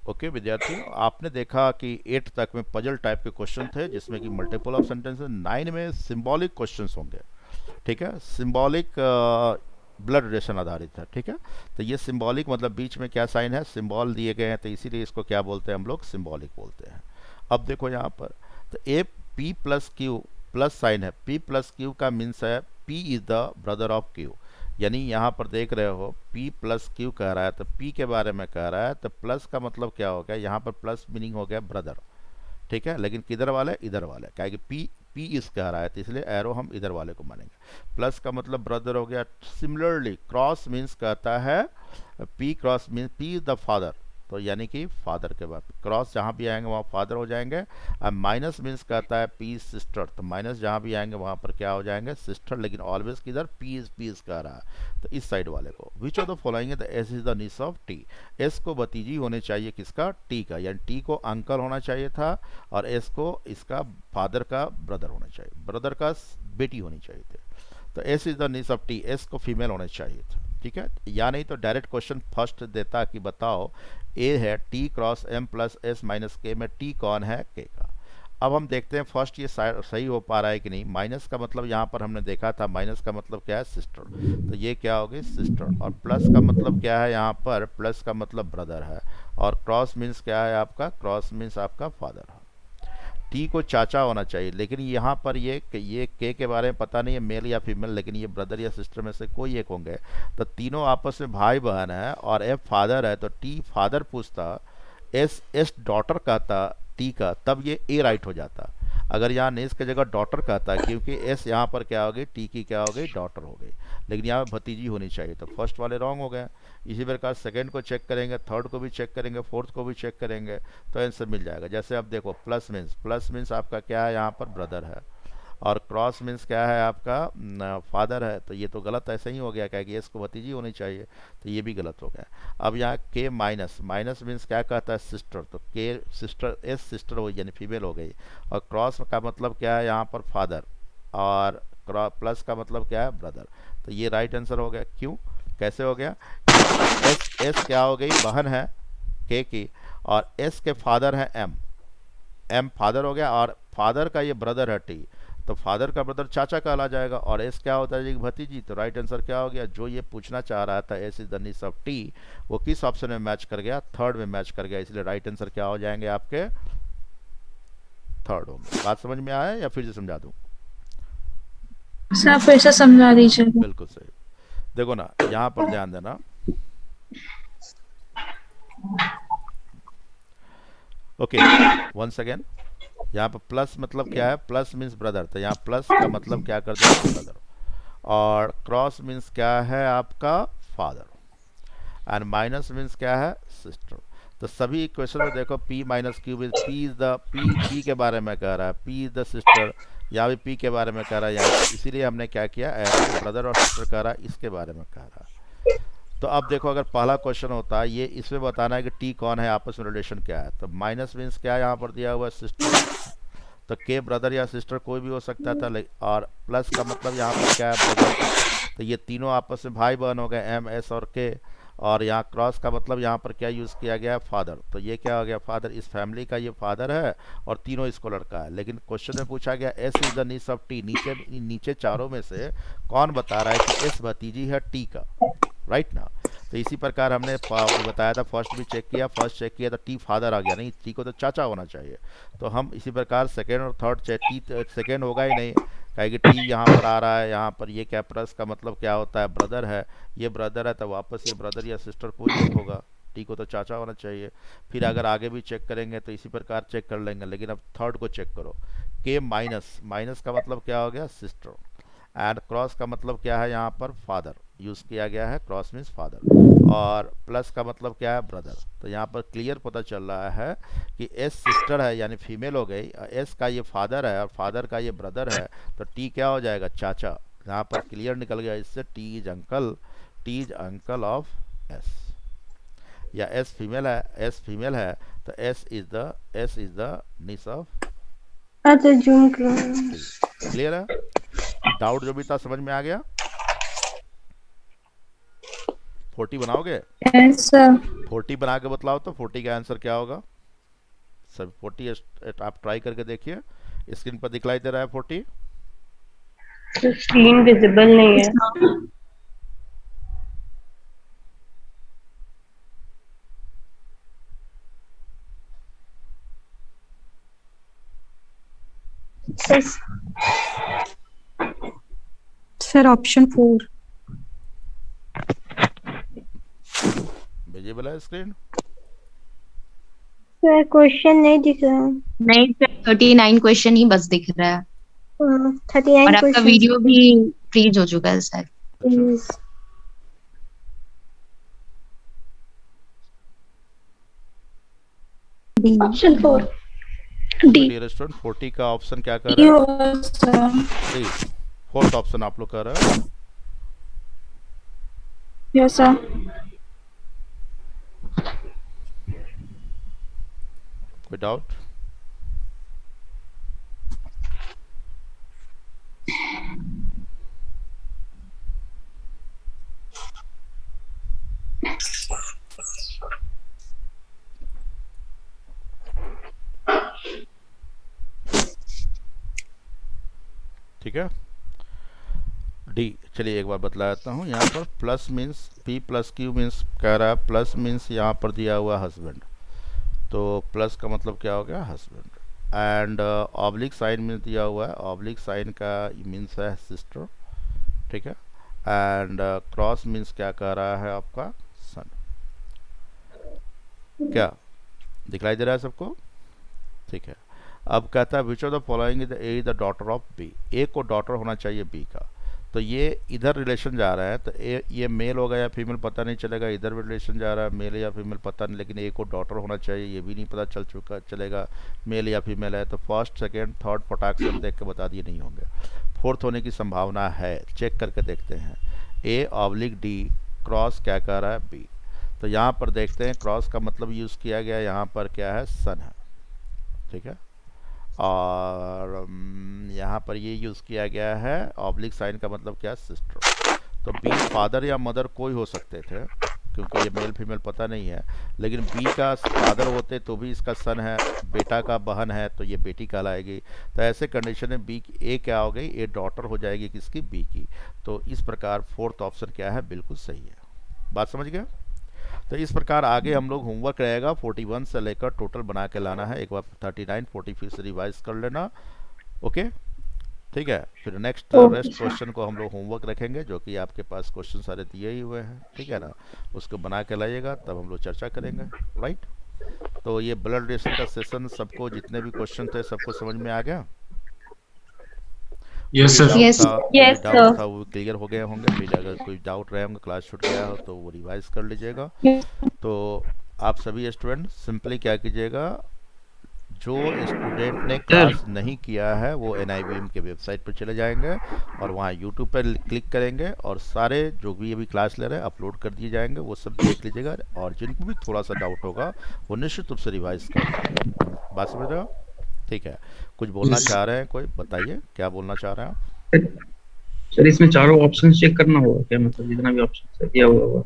Okay विद्यार्थियों, आपने देखा कि 8 तक में पजल टाइप के क्वेश्चन थे जिसमें कि मल्टीपल ऑफ सेंटेंसेस, 9 में सिंबॉलिक क्वेश्चंस होंगे। ठीक है, सिंबॉलिक ब्लड रिलेशन आधारित है। ठीक है, तो ये सिंबॉलिक मतलब बीच में क्या साइन है, सिंबल दिए गए हैं, तो इसीलिए इसको क्या बोलते हैं हम लोग, सिंबॉलिक बोलते हैं। अब देखो यहाँ पर, तो A P plus Q plus sign है, पी प्लस क्यू का मीन्स है P is the brother of Q. यानी यहाँ पर देख रहे हो P प्लस क्यू कह रहा है, तो P के बारे में कह रहा है, तो प्लस का मतलब क्या हो गया, यहाँ पर प्लस मीनिंग हो गया ब्रदर। ठीक है, लेकिन किधर वाले, इधर वाले, क्या कि P इस कह रहा है, तो इसलिए एरो हम इधर वाले को मानेंगे। प्लस का मतलब ब्रदर हो गया। सिमिलरली क्रॉस मीन्स कहता है, P cross means P is the father, तो यानी कि फादर के बाद क्रॉस जहाँ भी आएंगे वहाँ फादर हो जाएंगे। अब माइनस मीन्स कहता है पी सिस्टर, तो माइनस जहाँ भी आएंगे वहाँ पर क्या हो जाएंगे, सिस्टर, लेकिन ऑलवेज किधर, पी इज कह रहा है, तो इस साइड वाले को। विच of the following the S is the निस ऑफ टी। एस को भतीजी होने चाहिए किसका, टी का, यानी टी को अंकल होना चाहिए था, और एस को इसका फादर का ब्रदर होना चाहिए, ब्रदर का बेटी होनी चाहिए थी। तो एस इज द निस ऑफ टी, एस को फीमेल होना चाहिए था। ठीक है, या नहीं तो डायरेक्ट क्वेश्चन फर्स्ट देता कि बताओ ए है T cross M plus S minus के में टी कौन है, के का। अब हम देखते हैं फर्स्ट ये सही हो पा रहा है कि नहीं। माइनस का मतलब यहाँ पर हमने देखा था, माइनस का मतलब क्या है, सिस्टर, तो ये क्या होगी, सिस्टर। और प्लस का मतलब क्या है, यहाँ पर प्लस का मतलब ब्रदर है। और क्रॉस मीन्स क्या है आपका, क्रॉस मीन्स आपका फादर है। टी को चाचा होना चाहिए, लेकिन यहाँ पर ये के बारे में पता नहीं है मेल या फीमेल, लेकिन ये ब्रदर या सिस्टर में से कोई एक होंगे। तो तीनों आपस में भाई बहन है, और एफ फादर है, तो टी फादर पूछता, एस डॉटर कहता टी का, तब ये ए राइट हो जाता। अगर यहाँ नेस की जगह डॉटर कहता है, क्योंकि एस यहाँ पर क्या हो गई, टी की क्या हो गई, डॉटर हो गई, लेकिन यहाँ पे भतीजी होनी चाहिए, तो फर्स्ट वाले रॉन्ग हो गए। इसी प्रकार सेकंड को चेक करेंगे, थर्ड को भी चेक करेंगे, फोर्थ को भी चेक करेंगे, तो आंसर मिल जाएगा। जैसे अब देखो प्लस मीन्स आपका क्या है, यहाँ पर ब्रदर है, और क्रॉस मीन्स क्या है आपका, फादर है, तो ये तो गलत ऐसे ही हो गया, क्या कि इसको भतीजी होनी चाहिए, तो ये भी गलत हो गया। अब यहाँ के माइनस, माइनस मीन्स क्या कहता है, सिस्टर, तो के सिस्टर, एस सिस्टर हो यानी फीमेल हो गई। और क्रॉस का मतलब क्या है, यहाँ पर फादर, और प्लस का मतलब क्या है, ब्रदर, तो ये राइट आंसर हो गया। क्यों, कैसे हो गया, क्योंकि एस एस क्या हो गई, बहन है के की, और एस के फादर है एम, एम फादर हो गया, और फादर का ये ब्रदर है टी, तो फादर का ब्रदर चाचा कहला जाएगा, और एस क्या होता है जी, भतीजी। तो राइट आंसर क्या हो गया, जो ये पूछना चाह रहा था एस इज द निस ऑफ टी, वो किस ऑप्शन में मैच कर गया, थर्ड में मैच कर गया, इसलिए राइट आंसर क्या हो जाएंगे आपके, थर्ड होंगे। बात समझ में आया या फिर से समझा दूं। सर आप फिर से समझा दीजिएगा। बिल्कुल सही। देखो ना, यहाँ पर ध्यान देना। ओके, वंस अगेन, यहाँ पर प्लस मतलब क्या है, प्लस मीन्स ब्रदर, तो यहाँ प्लस का मतलब क्या कर देंगे, ब्रदर। और क्रॉस मीन्स क्या है आपका, फादर। एंड माइनस मीन्स क्या है, सिस्टर। तो सभी इक्वेशन में देखो P minus Q, P is the P के बारे में कह रहा है, पी इज द सिस्टर, यहाँ भी पी के बारे में कह रहा है, यहाँ इसीलिए हमने क्या किया, एरो ब्रदर और सिस्टर कह रहा है, इसके बारे में कह रहा है। तो अब देखो, अगर पहला क्वेश्चन होता है ये, इसमें बताना है कि टी कौन है, आपस में रिलेशन क्या है, तो माइनस मीन्स क्या है, यहाँ पर दिया हुआ है सिस्टर, तो के ब्रदर या सिस्टर कोई भी हो सकता था, और प्लस का मतलब यहाँ पर क्या है, ब्रदर, तो ये तीनों आपस में भाई बहन हो गए, एम एस और के। और यहाँ क्रॉस का मतलब यहाँ पर क्या यूज़ किया गया है, फादर, तो ये क्या हो गया, फादर, इस फैमिली का ये फादर है, और तीनों इसको लड़का है। लेकिन क्वेश्चन में पूछा गया एस इज द निस ऑफ टी, नीचे नीचे चारों में से कौन बता रहा है कि एस भतीजी है टी का, राइट ना। तो इसी प्रकार हमने बताया था, फर्स्ट भी चेक किया, फर्स्ट चेक किया तो टी फादर आ गया, नहीं टी को तो चाचा होना चाहिए। तो हम इसी प्रकार सेकेंड और थर्ड चेक, टी सेकेंड होगा ही नहीं, कहेगी टी यहाँ पर आ रहा है, यहाँ पर ये क्या, प्लस का मतलब क्या होता है, ब्रदर है, ये ब्रदर है, तो वापस ये ब्रदर या सिस्टर कोई एक होगा, टी को तो चाचा होना चाहिए। फिर अगर आगे भी चेक करेंगे तो इसी प्रकार चेक कर लेंगे, लेकिन अब थर्ड को चेक करो, के माइनस, माइनस का मतलब क्या हो गया, सिस्टर, एंड क्रॉस का मतलब क्या है, यहाँ पर फादर यूज़ किया गया है, क्रॉस मीन्स फादर, और प्लस का मतलब क्या है, ब्रदर। तो यहाँ पर क्लियर पता चल रहा है कि एस सिस्टर है यानी फीमेल हो गई, एस का ये फादर है और फादर का ये ब्रदर है, तो टी क्या हो जाएगा, चाचा। यहाँ पर क्लियर निकल गया इससे, T is uncle, T is uncle of S. या एस फीमेल है, तो एस इज द निस ऑफ अच्छा जूम टी। क्लियर है, डाउट जो भी था समझ में आ गया। 40 बनाओगे? Yes sir. 40 बना के बतलाओ तो 40 का आंसर क्या होगा? सब 40 आप ट्राई करके देखिए, स्क्रीन पर दिखलाई दे रहा है 40? स्क्रीन विजिबल नहीं है। Sir option 4। विजिबल है स्क्रीन? सर क्वेश्चन नहीं दिख रहा। नहीं सर, 39 क्वेश्चन ही बस दिख रहा है 39 और आपका क्वेश्चन वीडियो भी फ्रीज हो चुका है सर। अच्छा, डी। ऑप्शन 4 तो डी। डियर स्टूडेंट 40 का ऑप्शन क्या कर डी रहा है? होगा सर। डी, फोर्थ ऑप्शन आप लोग कर रहे हो। Yes sir. कोई डाउट? ठीक है, डी। चलिए एक बार बतला देता हूँ। यहाँ पर plus means P plus Q means कह रहा है, प्लस मीन्स यहाँ पर दिया हुआ हस्बैंड, तो प्लस का मतलब क्या हो गया? Husband. And oblique sign means दिया हुआ है, ऑब्लिक साइन का मीन्स है सिस्टर। ठीक है, एंड क्रॉस मीन्स क्या कह रहा है आपका? सन। क्या दिखलाई दे रहा है सबको? ठीक है, अब कहता है which of the following is the daughter of B. A को डॉटर होना चाहिए बी का, तो ये इधर रिलेशन जा रहा है, तो ए ये मेल होगा या फीमेल पता नहीं चलेगा, इधर भी रिलेशन जा रहा है मेल या फीमेल पता नहीं, लेकिन ए को डॉटर होना चाहिए ये भी नहीं पता चलेगा मेल या फीमेल है, तो फर्स्ट सेकेंड थर्ड फटाक से हम देख के बता दिए नहीं होंगे। फोर्थ होने की संभावना है, चेक करके देखते हैं। ए ऑब्लिक डी क्रॉस क्या कह रहा है? बी। तो यहाँ पर देखते हैं क्रॉस का मतलब यूज़ किया गया यहाँ पर क्या है? सन है। ठीक है, और यहाँ पर ये यूज़ किया गया है ऑब्लिक साइन का मतलब क्या? सिस्टर। तो बी फादर या मदर कोई हो सकते थे, क्योंकि ये मेल फीमेल पता नहीं है, लेकिन बी का फादर होते तो भी इसका सन है, बेटा का बहन है तो ये बेटी कहलाएगी। तो ऐसे कंडीशन में बी की ए क्या हो गई? ए डॉटर हो जाएगी किसकी? बी की। तो इस प्रकार फोर्थ ऑप्शन क्या है? बिल्कुल सही है। बात समझ गया? तो इस प्रकार आगे हम लोग होमवर्क रहेगा 41 से लेकर टोटल बना के लाना है। एक बार 39 40 फिर से रिवाइज कर लेना। ओके, ठीक है। फिर नेक्स्ट रेस्ट क्वेश्चन को हम लोग होमवर्क रखेंगे, जो कि आपके पास क्वेश्चन सारे दिए ही हुए हैं, ठीक है ना, उसको बना के लाइएगा, तब हम लोग चर्चा करेंगे। राइट, तो ये ब्लड रिलेशन का सेशन सबको जितने भी क्वेश्चन थे सबको समझ में आ गया? Yes sir. Yes, doubt sir. था वो क्लियर हो गए होंगे। फिर अगर कोई डाउट रहे होंगे, क्लास छूट गया हो, तो वो रिवाइज कर लीजिएगा। तो आप सभी स्टूडेंट सिंपली क्या कीजिएगा, जो स्टूडेंट ने क्लास नहीं किया है वो NIVM के वेबसाइट पर चले जाएंगे और वहाँ यूट्यूब पर क्लिक करेंगे और सारे जो भी अभी क्लास ले रहे हैं अपलोड कर दिए जाएंगे, वो सब देख लीजिएगा। और जिनको भी थोड़ा सा डाउट होगा वो निश्चित रूप से रिवाइज कर लेंगे। बात समझ रहे हो? ठीक है, कुछ बोलना चाह रहे हैं कोई? बताइए क्या बोलना चाह रहे हैं आप? सर इसमें चारों ऑप्शन चेक करना होगा क्या? मतलब जितना भी ऑप्शन दिया हुआ होगा